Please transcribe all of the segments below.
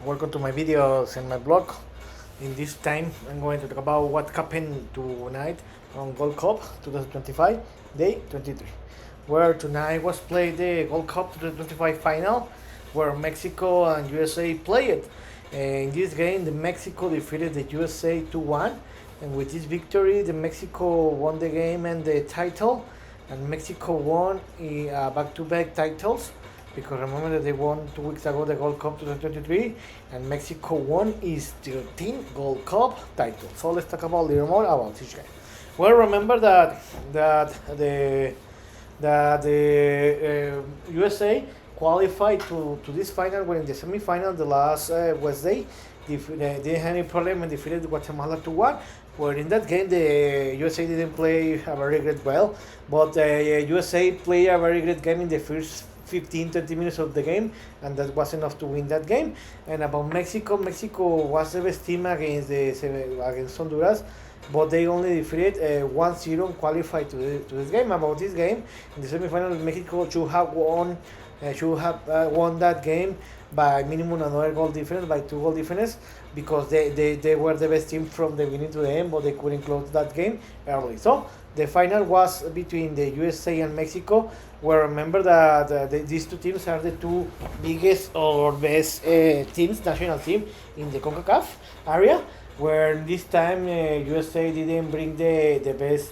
Welcome to my videos and my blog. In this time, I'm going to talk about what happened tonight on World Cup 2025, day 23, where tonight was played the World Cup 2025 final, where Mexico and USA played. In this game, the Mexico defeated the USA 2-1, and with this victory, the Mexico won the game and the title, and Mexico won back-to-back titles because remember that they won 2 weeks ago the Gold Cup 2023, and Mexico won his 13th Gold Cup title. So let's talk about a little more about this game. Well, remember that the USA qualified to this final when in the semifinal the last Wednesday they didn't have any problem and defeated Guatemala 2-1. Where in that game the USA didn't play a very great well, but USA played a very great game in the first 15-20 minutes of the game, and that was enough to win that game. And about Mexico, Mexico was the best team against Honduras, but they only defeated 1-0 and qualified to this game. About this game, in the semifinal, Mexico should have won that game by minimum another goal difference, by 2 goal difference, because they were the best team from the beginning to the end, but they couldn't close that game early. So the final was between the USA and Mexico, where remember that these two teams are the two biggest or best teams, national team in the CONCACAF area. Where this time USA didn't bring the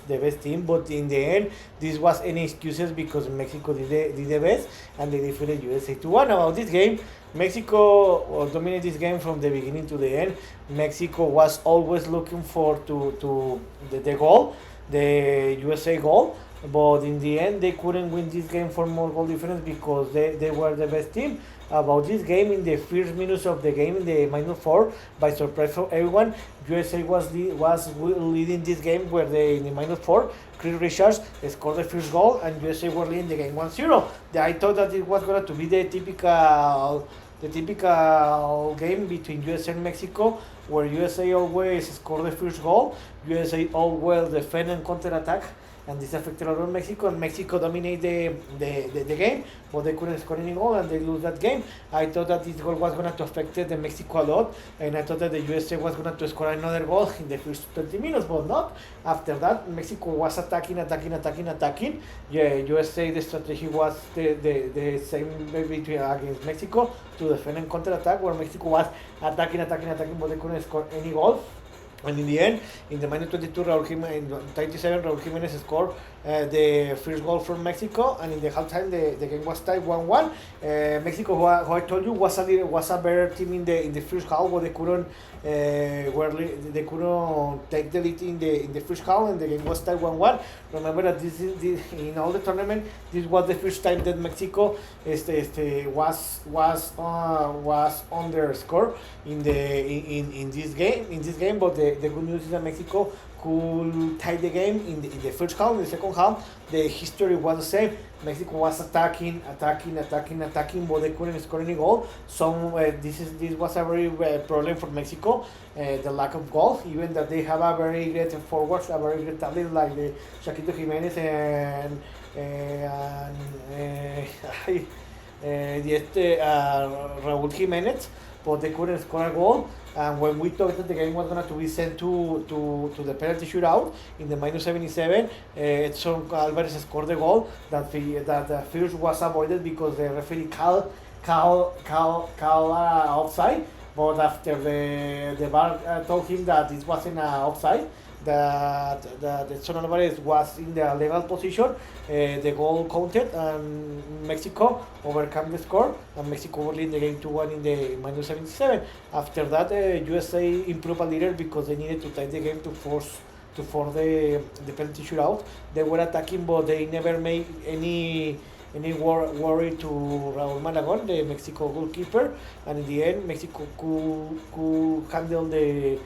best team, but in the end this was any excuses because Mexico did the best and they defeated USA 2-1. About this game, Mexico dominated this game from the beginning to the end. Mexico was always looking for to the goal, the USA goal, but in the end they couldn't win this game for more goal difference because they were the best team. About this game, in the first minutes of the game, in the -4, by surprise for everyone, USA was leading this game where they in the -4, Chris Richards scored the first goal and USA were leading the game 1-0. I thought that it was going to be the typical game between USA and Mexico, where USA always scored the first goal, USA always defend and counter attack, and this affected a lot Mexico, and Mexico dominated the game, but they couldn't score any goal and they lose that game. I thought that this goal was going to affect the Mexico a lot, and I thought that the USA was going to score another goal in the first 20 minutes, but not. After that, Mexico was attacking. Yeah, USA, the strategy was the same between against Mexico to defend and counter attack, where Mexico was attacking, but they couldn't score any goal. And in the end, in the -22, in 27, Raúl Jiménez scored the first goal from Mexico, and in the halftime, the game was tied 1-1. Mexico, who I told you, was a better team in the first half, but they couldn't take the lead in the first half, and the game was tied 1-1. Remember that this in all the tournament, this was the first time that Mexico was under score in this game, but the good news is that Mexico could tie the game in the first half. In the second half, the history was the same. Mexico was attacking, but they couldn't score any goal. So this was a very problem for Mexico, the lack of goal. Even that they have a very great forwards, a very great talent like the Shaquito Jimenez and Raúl Jiménez, but they couldn't score a goal. And when we thought that the game was going to be sent to the penalty shootout in the -77, Edson Alvarez scored the goal that the first was avoided because the referee called offside. But after the VAR told him that this wasn't offside, that Edson Alvarez was in the legal position, the goal counted and Mexico overcame the score, and Mexico were leading the game 2-1 in the -77. After that, USA improved a little because they needed to tie the game to force the penalty shootout. They were attacking, but they never made any worry to Raúl Malagón, the Mexico goalkeeper, and in the end, Mexico could handle the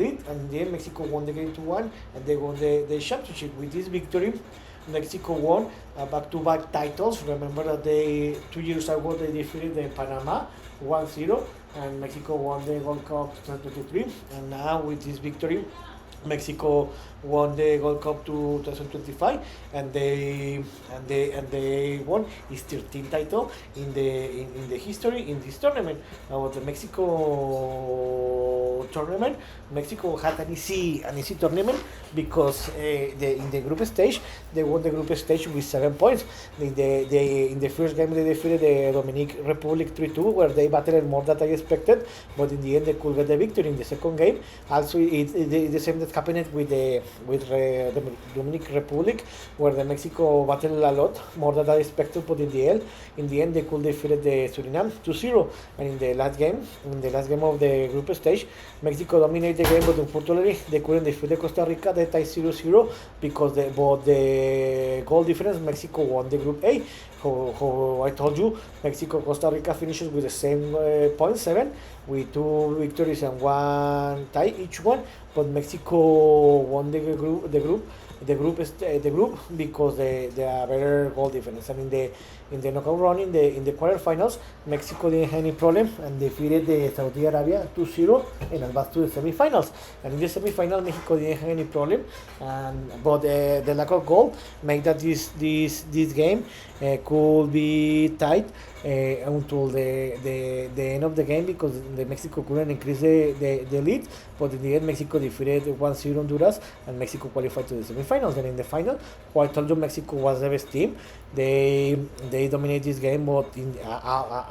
lead, and in the end, Mexico won the game 2-1, and they won the championship. With this victory, Mexico won back-to-back titles. Remember that 2 years ago they defeated Panama 1-0, and Mexico won the World Cup 2023. And now with this victory, Mexico won the World Cup 2025, and they won his 13th title in the history in this tournament. Now the Mexico tournament, Mexico had an easy tournament because in the group stage they won the group stage with 7 points. In the first game they defeated the Dominican Republic 3-2, where they battled more than I expected, but in the end they could get the victory. In the second game, also the same that happened with the Dominican Republic, where the Mexico battled a lot more than I expected, but in the end they could defeat the Surinam 2-0. And in the last game of the group stage, Mexico dominated the game, but unfortunately they couldn't defeat the Costa Rica. They tied 0-0 because the goal difference, Mexico won the group A. How I told you, Mexico Costa Rica finishes with the same point 7, with 2 victories and 1 tie each one. But Mexico won the group because they are better goal difference. And in the knockout round, in the quarterfinals, Mexico didn't have any problem and defeated the Saudi Arabia 2-0 and advanced to the semifinals. And in the semifinal, Mexico didn't have any problem, but the lack of goal made that this game could be tight until the end of the game, because the Mexico couldn't increase the lead. But in the end, Mexico defeated 1-0 Honduras, and Mexico qualified to the semifinals. And in the final, I told you, Mexico was the best team. They dominated this game, but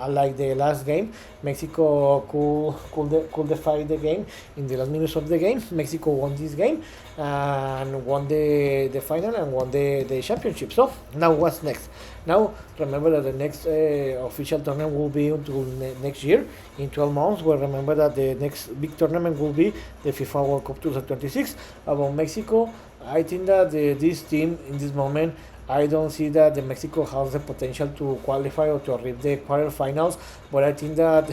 like the last game, Mexico could defy the game in the last minutes of the game. Mexico won this game and won the final and won the championship. So now what's next? Now remember that the next official tournament will be until next year in 12 months. Well, remember that the next big tournament will be the FIFA World Cup 2026. About Mexico, I think that this team in this moment, I don't see that the Mexico has the potential to qualify or to reach the quarterfinals, but I think that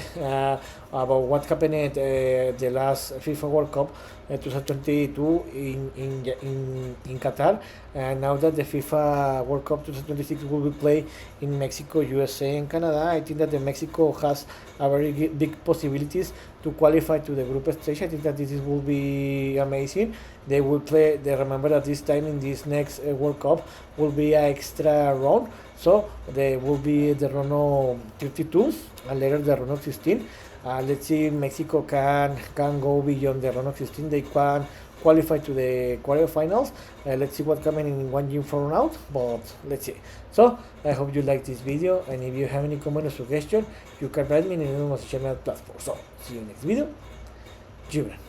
about what happened at the last FIFA World Cup 2022 in Qatar, and now that the FIFA World Cup 2026 will be played in Mexico, USA, and Canada, I think that the Mexico has a very big possibilities to qualify to the group stage. I think that this will be amazing. They will play. They remember that this time in this next World Cup will be an extra round, so there will be the round of 32 and later the round of 16. Let's see if Mexico can go beyond the round of 16. They can qualify to the quarterfinals. Let's see what's coming in 1 year from now, but let's see. So I hope you like this video, and if you have any comment or suggestion, you can write me in any of my channel platforms. So see you next video. Gibran.